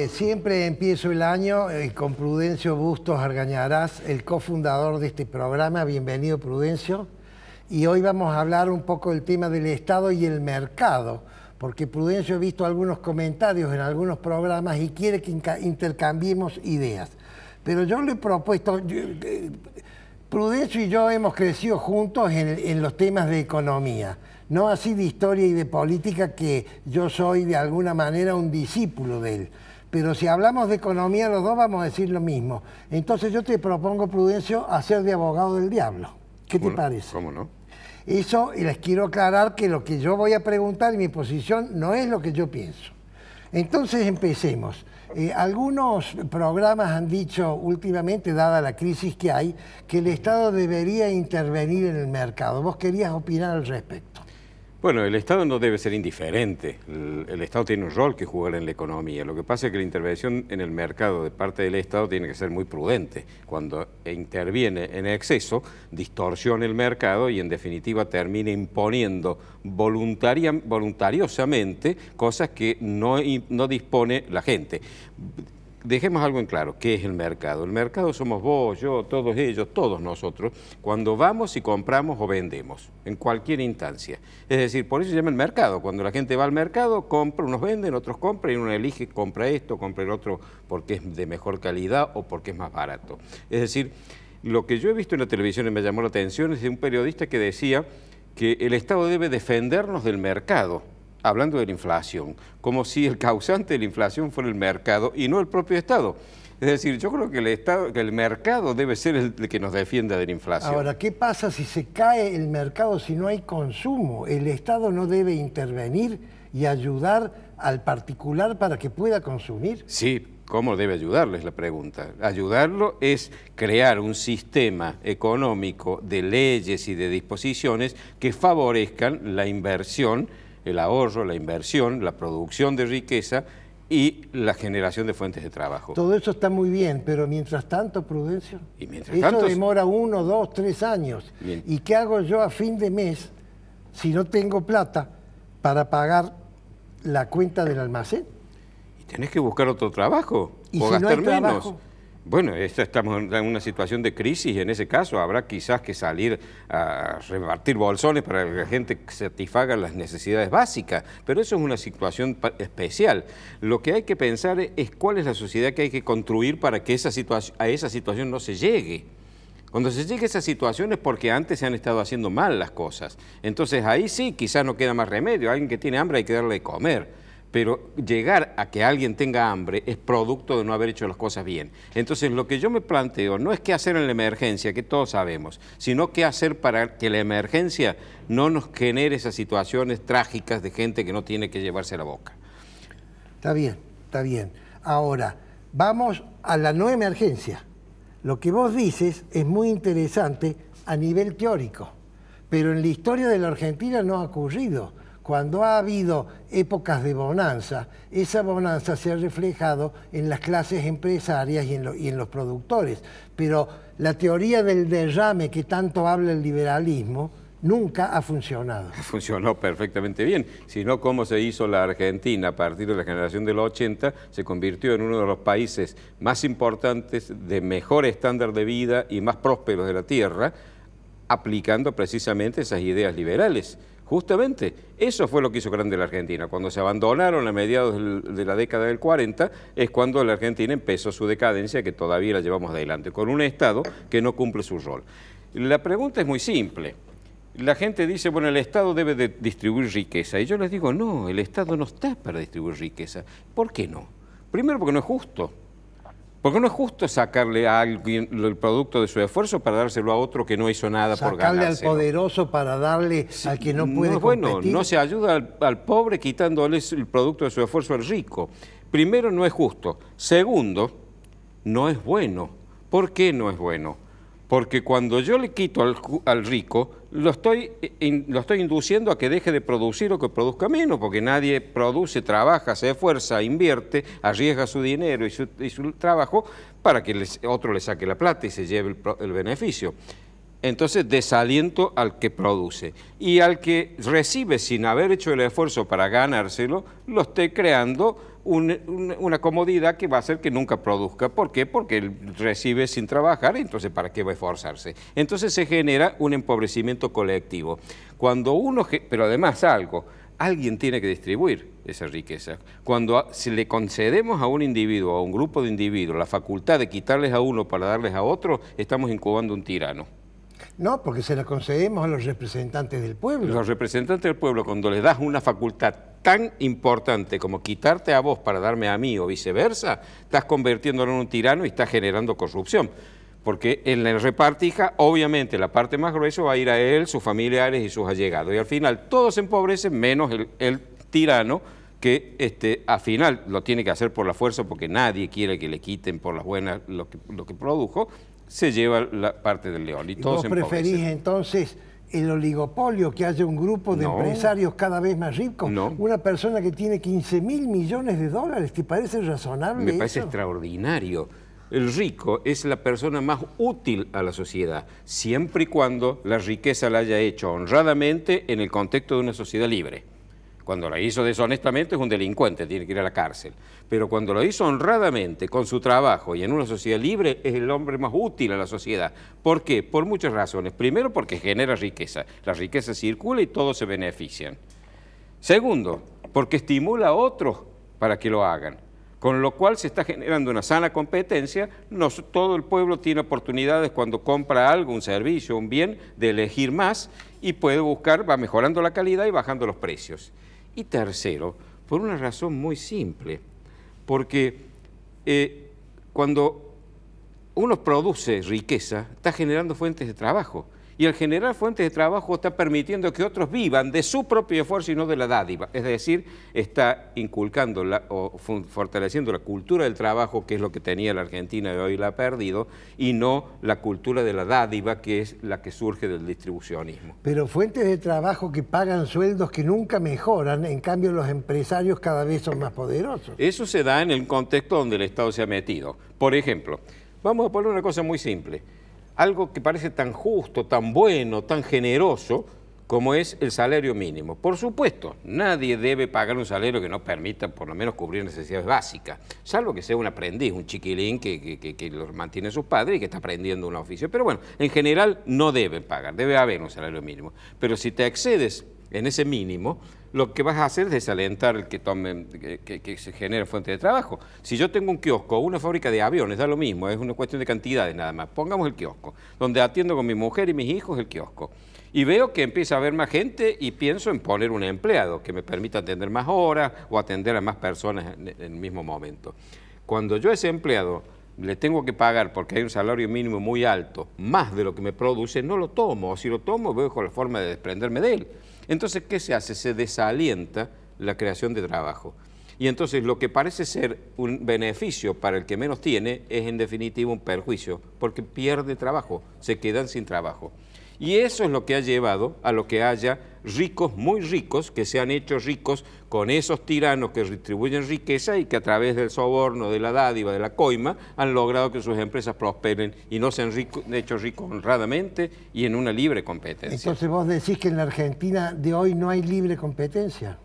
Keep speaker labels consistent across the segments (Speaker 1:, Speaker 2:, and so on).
Speaker 1: Siempre empiezo el año con Prudencio Bustos Argañarás, el cofundador de este programa. Bienvenido, Prudencio. Y hoy vamos a hablar un poco del tema del Estado y el mercado, porque Prudencio he visto algunos comentarios en algunos programas y quiere que intercambiemos ideas. Pero yo le he propuesto, Prudencio y yo hemos crecido juntos en los temas de economía, no así de historia y de política, que yo soy de alguna manera un discípulo de él. Pero si hablamos de economía, los dos vamos a decir lo mismo. Entonces yo te propongo, Prudencio, hacer de abogado del diablo. ¿Qué te parece?
Speaker 2: ¿Cómo no?
Speaker 1: Eso, y les quiero aclarar que lo que yo voy a preguntar y mi posición no es lo que yo pienso. Entonces empecemos. Algunos programas han dicho últimamente, dada la crisis que hay, que el Estado debería intervenir en el mercado. ¿Vos querías opinar al respecto?
Speaker 2: Bueno, el Estado no debe ser indiferente. El Estado tiene un rol que jugar en la economía. Lo que pasa es que la intervención en el mercado de parte del Estado tiene que ser muy prudente. Cuando interviene en exceso, distorsiona el mercado y en definitiva termina imponiendo voluntariosamente cosas que no dispone la gente. Dejemos algo en claro, ¿qué es el mercado? El mercado somos vos, yo, todos ellos, todos nosotros, cuando vamos y compramos o vendemos, en cualquier instancia. Es decir, por eso se llama el mercado. Cuando la gente va al mercado, compra, unos venden, otros compran, y uno elige, compra esto, compra el otro porque es de mejor calidad o porque es más barato. Es decir, lo que yo he visto en la televisión y me llamó la atención es de un periodista que decía que el Estado debe defendernos del mercado, hablando de la inflación, como si el causante de la inflación fuera el mercado y no el propio Estado. Es decir, yo creo que el mercado debe ser el que nos defienda de la inflación.
Speaker 1: Ahora, ¿qué pasa si se cae el mercado, si no hay consumo? ¿El Estado no debe intervenir y ayudar al particular para que pueda consumir?
Speaker 2: Sí, ¿cómo debe ayudarlo? Es la pregunta. Ayudarlo es crear un sistema económico de leyes y de disposiciones que favorezcan la inversión, el ahorro, la inversión, la producción de riqueza y la generación de fuentes de trabajo.
Speaker 1: Todo eso está muy bien, pero mientras tanto, Prudencio,
Speaker 2: y mientras
Speaker 1: eso
Speaker 2: tanto,
Speaker 1: demora 1, 2, 3 años. Bien. ¿Y qué hago yo a fin de mes si no tengo plata para pagar la cuenta del almacén?
Speaker 2: Y tenés que buscar otro trabajo
Speaker 1: ¿Y
Speaker 2: o
Speaker 1: si
Speaker 2: gastar
Speaker 1: no hay
Speaker 2: menos.
Speaker 1: Trabajo?
Speaker 2: Bueno, estamos en una situación de crisis y en ese caso habrá quizás que salir a repartir bolsones para que la gente satisfaga las necesidades básicas, pero eso es una situación especial. Lo que hay que pensar es cuál es la sociedad que hay que construir para que a esa situación no se llegue. Cuando se llegue a esa situación es porque antes se han estado haciendo mal las cosas. Entonces ahí sí, quizás no queda más remedio. Alguien que tiene hambre hay que darle de comer. Pero llegar a que alguien tenga hambre es producto de no haber hecho las cosas bien. Entonces, lo que yo me planteo no es qué hacer en la emergencia, que todos sabemos, sino qué hacer para que la emergencia no nos genere esas situaciones trágicas de gente que no tiene que llevarse la boca.
Speaker 1: Está bien, está bien. Ahora, vamos a la no emergencia. Lo que vos dices es muy interesante a nivel teórico, pero en la historia de la Argentina no ha ocurrido. Cuando ha habido épocas de bonanza, esa bonanza se ha reflejado en las clases empresarias y en los productores. Pero la teoría del derrame que tanto habla el liberalismo nunca ha funcionado.
Speaker 2: Funcionó perfectamente bien, sino cómo se hizo la Argentina a partir de la generación del 80, se convirtió en uno de los países más importantes, de mejor estándar de vida y más prósperos de la tierra, aplicando precisamente esas ideas liberales. Justamente, eso fue lo que hizo grande la Argentina. Cuando se abandonaron a mediados de la década del 40, es cuando la Argentina empezó su decadencia, que todavía la llevamos adelante, con un Estado que no cumple su rol. La pregunta es muy simple. La gente dice, bueno, el Estado debe de distribuir riqueza. Y yo les digo, no, el Estado no está para distribuir riqueza. ¿Por qué no? Primero, porque no es justo. Porque no es justo sacarle a alguien el producto de su esfuerzo para dárselo a otro que no hizo nada por ganárselo.
Speaker 1: Sacarle al poderoso para darle al que no puede competir.
Speaker 2: Bueno, no se ayuda al pobre quitándole el producto de su esfuerzo al rico. Primero, no es justo. Segundo, no es bueno. ¿Por qué no es bueno? Porque cuando yo le quito al rico, lo estoy induciendo a que deje de producir o que produzca menos, porque nadie produce, trabaja, se esfuerza, invierte, arriesga su dinero y su trabajo para que otro le saque la plata y se lleve el beneficio. Entonces desaliento al que produce y al que recibe sin haber hecho el esfuerzo para ganárselo, lo estoy creando una comodidad que va a hacer que nunca produzca. ¿Por qué? Porque él recibe sin trabajar, entonces ¿para qué va a esforzarse? Entonces se genera un empobrecimiento colectivo. Pero además alguien tiene que distribuir esa riqueza. Cuando si le concedemos a un individuo, a un grupo de individuos, la facultad de quitarles a uno para darles a otro, estamos incubando un tirano.
Speaker 1: No, porque se la concedemos a los representantes del pueblo.
Speaker 2: Los representantes del pueblo, cuando les das una facultad tan importante como quitarte a vos para darme a mí o viceversa, estás convirtiéndolo en un tirano y estás generando corrupción. Porque en la repartija, obviamente, la parte más gruesa va a ir a él, sus familiares y sus allegados. Y al final todos se empobrecen, menos el tirano, que al final lo tiene que hacer por la fuerza porque nadie quiere que le quiten por las buenas lo que produjo, se lleva la parte del león y todos se empobrecen.
Speaker 1: ¿Vos preferís entonces el oligopolio, que haya un grupo de empresarios cada vez más ricos?
Speaker 2: No.
Speaker 1: Una persona que tiene 15.000 millones de dólares, ¿te parece razonable?
Speaker 2: Me parece extraordinario. El rico es la persona más útil a la sociedad, siempre y cuando la riqueza la haya hecho honradamente en el contexto de una sociedad libre. Cuando la hizo deshonestamente es un delincuente, tiene que ir a la cárcel. Pero cuando lo hizo honradamente, con su trabajo y en una sociedad libre, es el hombre más útil a la sociedad. ¿Por qué? Por muchas razones. Primero, porque genera riqueza. La riqueza circula y todos se benefician. Segundo, porque estimula a otros para que lo hagan. Con lo cual se está generando una sana competencia. Todo el pueblo tiene oportunidades cuando compra algo, un servicio, un bien, de elegir más y puede buscar, va mejorando la calidad y bajando los precios. Y tercero, por una razón muy simple, porque cuando uno produce riqueza, está generando fuentes de trabajo. Y al generar fuentes de trabajo está permitiendo que otros vivan de su propio esfuerzo y no de la dádiva. Es decir, está inculcando o fortaleciendo la cultura del trabajo, que es lo que tenía la Argentina y hoy la ha perdido, y no la cultura de la dádiva, que es la que surge del distribucionismo.
Speaker 1: Pero fuentes de trabajo que pagan sueldos que nunca mejoran, en cambio los empresarios cada vez son más poderosos.
Speaker 2: Eso se da en el contexto donde el Estado se ha metido. Por ejemplo, vamos a poner una cosa muy simple. Algo que parece tan justo, tan bueno, tan generoso, como es el salario mínimo. Por supuesto, nadie debe pagar un salario que no permita por lo menos cubrir necesidades básicas, salvo que sea un aprendiz, un chiquilín que lo mantiene sus padres y que está aprendiendo un oficio. Pero bueno, en general no deben pagar, debe haber un salario mínimo. Pero si te excedes en ese mínimo, lo que vas a hacer es desalentar el que se genere fuente de trabajo. Si yo tengo un kiosco o una fábrica de aviones, da lo mismo, es una cuestión de cantidades nada más. Pongamos el kiosco, donde atiendo con mi mujer y mis hijos el kiosco. Y veo que empieza a haber más gente y pienso en poner un empleado que me permita atender más horas o atender a más personas en el mismo momento. Cuando yo a ese empleado le tengo que pagar porque hay un salario mínimo muy alto, más de lo que me produce, no lo tomo. O si lo tomo, veo con la forma de desprenderme de él. Entonces, ¿qué se hace? Se desalienta la creación de trabajo. Y entonces lo que parece ser un beneficio para el que menos tiene es en definitiva un perjuicio, porque pierde trabajo, se quedan sin trabajo. Y eso es lo que ha llevado a lo que haya ricos muy ricos que se han hecho ricos con esos tiranos que distribuyen riqueza y que a través del soborno, de la dádiva, de la coima, han logrado que sus empresas prosperen y no se han hecho ricos honradamente y en una libre competencia.
Speaker 1: Entonces vos decís que en la Argentina de hoy no hay libre competencia.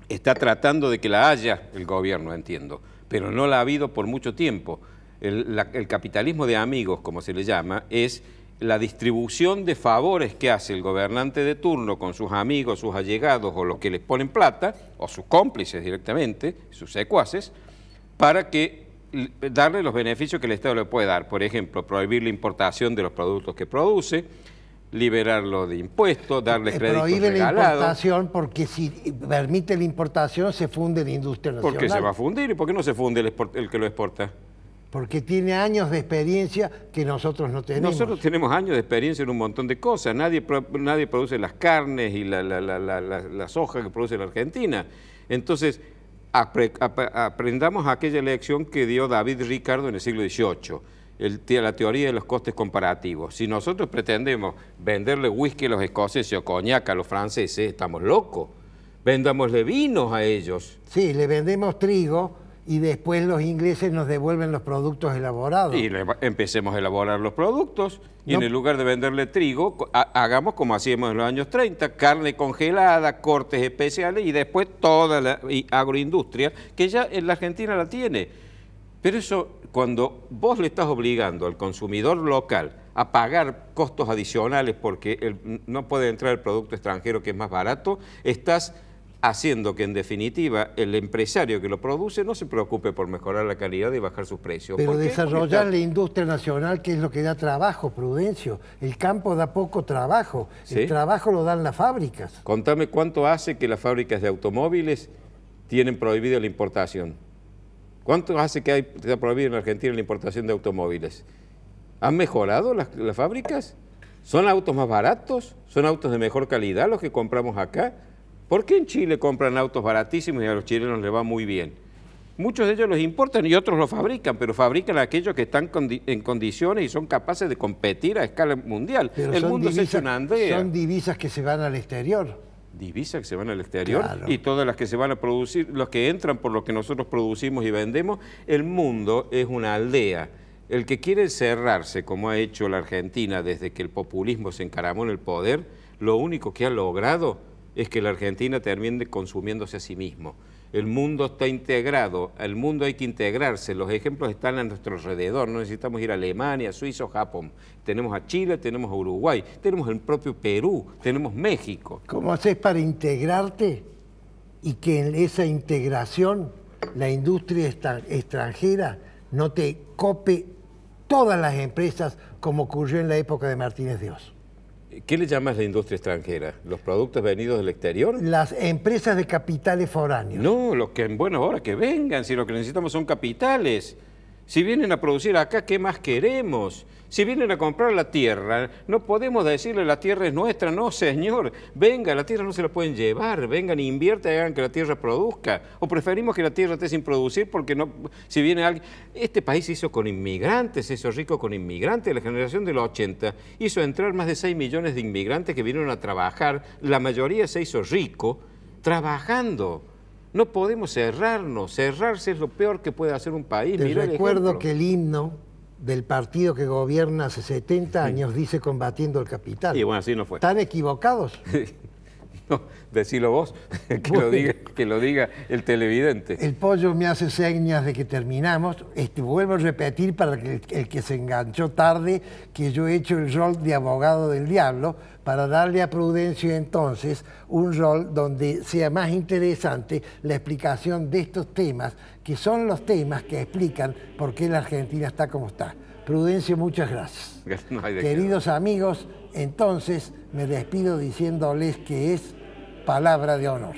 Speaker 2: Está tratando de que la haya el gobierno, entiendo, pero no la ha habido por mucho tiempo. El capitalismo de amigos, como se le llama, es la distribución de favores que hace el gobernante de turno con sus amigos, sus allegados o los que les ponen plata, o sus cómplices directamente, sus secuaces, para darle los beneficios que el Estado le puede dar. Por ejemplo, prohibir la importación de los productos que produce, liberarlo de impuestos, darle créditos regalados.
Speaker 1: Prohíbe la importación porque si permite la importación se funde la industria nacional.
Speaker 2: ¿Por qué se va a fundir? ¿Y por qué no se funde el que lo exporta?
Speaker 1: Porque tiene años de experiencia que nosotros no tenemos.
Speaker 2: Nosotros tenemos años de experiencia en un montón de cosas. Nadie produce las carnes y la soja que produce la Argentina. Entonces, aprendamos aquella lección que dio David Ricardo en el siglo XVIII, la teoría de los costes comparativos. Si nosotros pretendemos venderle whisky a los escoceses o coñac a los franceses, estamos locos. Vendámosle vinos a ellos.
Speaker 1: Sí, le vendemos trigo y después los ingleses nos devuelven los productos elaborados.
Speaker 2: Y empecemos a elaborar los productos y en el lugar de venderle trigo, hagamos como hacíamos en los años 30, carne congelada, cortes especiales y después toda la agroindustria, que ya en la Argentina la tiene. Pero eso, cuando vos le estás obligando al consumidor local a pagar costos adicionales porque no puede entrar el producto extranjero que es más barato, estás haciendo que en definitiva el empresario que lo produce no se preocupe por mejorar la calidad y bajar sus precios.
Speaker 1: Pero desarrollar la industria nacional, que es lo que da trabajo, Prudencio. El campo da poco trabajo, ¿sí? El trabajo lo dan las fábricas.
Speaker 2: Contame cuánto hace que las fábricas de automóviles tienen prohibida la importación. ¿Cuánto hace que está prohibida en Argentina la importación de automóviles? ¿Han mejorado las fábricas? ¿Son autos más baratos? ¿Son autos de mejor calidad los que compramos acá? ¿Por qué en Chile compran autos baratísimos y a los chilenos les va muy bien? Muchos de ellos los importan y otros los fabrican, pero fabrican aquellos que están en condiciones y son capaces de competir a escala mundial.
Speaker 1: Pero
Speaker 2: el mundo se ha hecho una aldea.
Speaker 1: Son divisas que se van al exterior.
Speaker 2: Divisas que se van al exterior,
Speaker 1: claro.
Speaker 2: Y todas las que se van a producir, los que entran por lo que nosotros producimos y vendemos. El mundo es una aldea. El que quiere cerrarse, como ha hecho la Argentina desde que el populismo se encaramó en el poder, lo único que ha logrado es que la Argentina termine consumiéndose a sí mismo. El mundo está integrado, al mundo hay que integrarse, los ejemplos están a nuestro alrededor, no necesitamos ir a Alemania, Suiza o Japón. Tenemos a Chile, tenemos a Uruguay, tenemos el propio Perú, tenemos México.
Speaker 1: ¿Cómo haces para integrarte y que en esa integración la industria extranjera no te cope todas las empresas como ocurrió en la época de Martínez de Oz?
Speaker 2: ¿Qué le llamas la industria extranjera? ¿Los productos venidos del exterior?
Speaker 1: Las empresas de capitales foráneos.
Speaker 2: No, los que en buena hora que vengan, si lo que necesitamos son capitales. Si vienen a producir acá, ¿qué más queremos? Si vienen a comprar la tierra, no podemos decirle la tierra es nuestra, no señor, venga, la tierra no se la pueden llevar, vengan, inviertan y hagan que la tierra produzca. O preferimos que la tierra esté sin producir porque no, si viene alguien... Este país se hizo con inmigrantes, se hizo rico con inmigrantes, la generación de los 80 hizo entrar más de 6 millones de inmigrantes que vinieron a trabajar, la mayoría se hizo rico trabajando. No podemos cerrarnos, cerrarse es lo peor que puede hacer un país.
Speaker 1: Te recuerdo que el himno del partido que gobierna hace 70 años dice combatiendo el capital.
Speaker 2: Y bueno, así no fue.
Speaker 1: ¿Están equivocados?
Speaker 2: No, decilo vos, que lo diga el televidente.
Speaker 1: El Pollo me hace señas de que terminamos. Vuelvo a repetir para que el que se enganchó tarde, que yo he hecho el rol de abogado del diablo para darle a Prudencio entonces un rol donde sea más interesante la explicación de estos temas, que son los temas que explican por qué la Argentina está como está. Prudencio, muchas gracias.
Speaker 2: No hay de
Speaker 1: Queridos amigos, entonces me despido diciéndoles que es palabra de honor.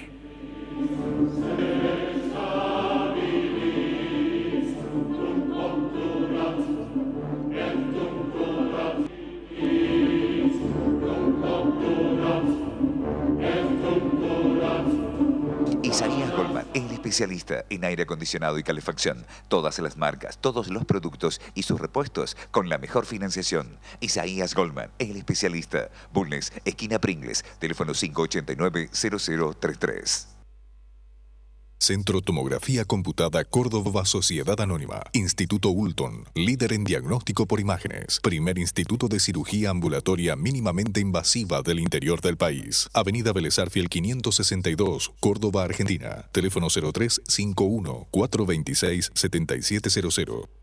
Speaker 3: Isaías Goldman, el especialista en aire acondicionado y calefacción. Todas las marcas, todos los productos y sus repuestos con la mejor financiación. Isaías Goldman, el especialista. Bulnes, esquina Pringles, teléfono 589-0033.
Speaker 4: Centro Tomografía Computada Córdoba Sociedad Anónima. Instituto Ulton, líder en diagnóstico por imágenes. Primer instituto de cirugía ambulatoria mínimamente invasiva del interior del país. Avenida Vélez Arfiel 562, Córdoba, Argentina. Teléfono 0351 426 7700.